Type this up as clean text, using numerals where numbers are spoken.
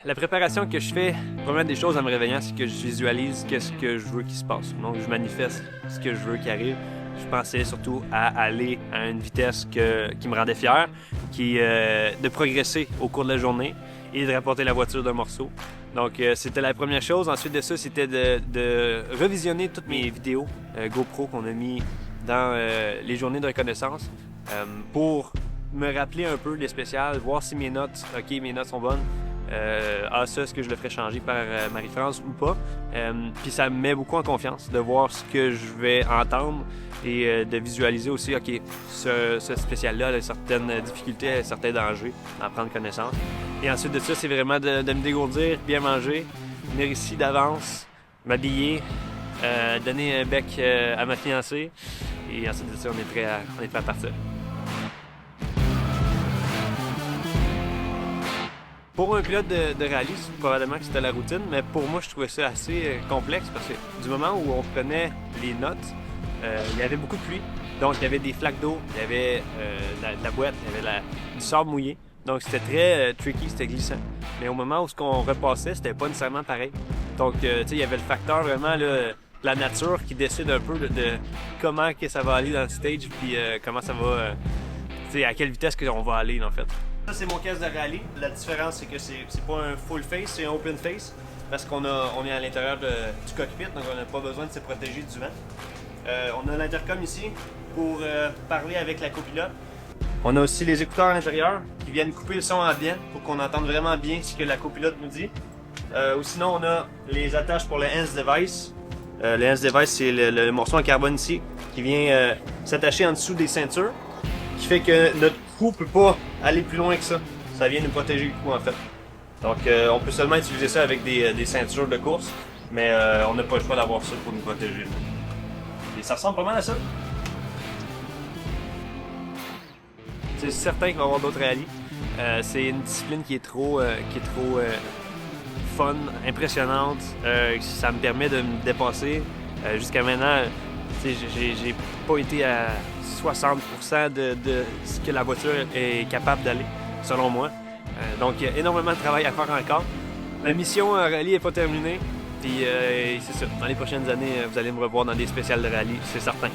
La préparation que je fais, première des choses en me réveillant, c'est que je visualise qu'est-ce que je veux qu'il se passe. Donc, je manifeste ce que je veux qui arrive. Je pensais surtout à aller à une vitesse qui me rendait fier, de progresser au cours de la journée et de rapporter la voiture d'un morceau. Donc, c'était la première chose. Ensuite de ça, c'était de revisionner toutes mes vidéos GoPro qu'on a mis dans les journées de reconnaissance pour me rappeler un peu les spéciales, voir si mes notes sont bonnes. Ça, est-ce que je le ferais changer par Marie-France ou pas? Puis ça me met beaucoup en confiance de voir ce que je vais entendre et de visualiser aussi, OK, ce spécial-là a certaines difficultés, certains dangers, en prendre connaissance. Et ensuite de ça, c'est vraiment de me dégourdir, bien manger, venir ici d'avance, m'habiller, donner un bec à ma fiancée. Et ensuite de ça, on est prêt à partir. Pour un pilote de rallye, probablement que c'était la routine, mais pour moi, je trouvais ça assez complexe parce que du moment où on prenait les notes, il y avait beaucoup de pluie. Donc, il y avait des flaques d'eau, il y avait de la boîte, il y avait du sable mouillé. Donc, c'était très tricky, c'était glissant. Mais au moment où on repassait, c'était pas nécessairement pareil. Donc, tu sais, il y avait le facteur vraiment là, la nature qui décide un peu de comment que ça va aller dans le stage, puis comment ça va, tu sais, à quelle vitesse qu'on va aller en fait. Ça, c'est mon casque de rallye. La différence, c'est que c'est pas un full face, c'est un open face. Parce qu'on est à l'intérieur du cockpit, donc on n'a pas besoin de se protéger du vent. On a l'intercom ici pour parler avec la copilote. On a aussi les écouteurs à l'intérieur qui viennent couper le son ambiant pour qu'on entende vraiment bien ce que la copilote nous dit. Ou sinon, on a les attaches pour le Hands Device. Le Hands Device, c'est le morceau en carbone ici qui vient s'attacher en dessous des ceintures, qui fait que notre cou peut pas aller plus loin que ça. Ça vient nous protéger le cou en fait. Donc on peut seulement utiliser ça avec des ceintures de course, mais on n'a pas le choix d'avoir ça pour nous protéger. Et ça ressemble pas mal à ça. C'est certain qu'il va y avoir d'autres rallyes. C'est une discipline qui est trop fun, impressionnante. Ça me permet de me dépasser. Jusqu'à maintenant, j'ai pas été à 60% de ce que la voiture est capable d'aller, selon moi. Donc, il y a énormément de travail à faire encore. La mission rallye n'est pas terminée. Puis, c'est ça. Dans les prochaines années, vous allez me revoir dans des spéciales de rallye, c'est certain.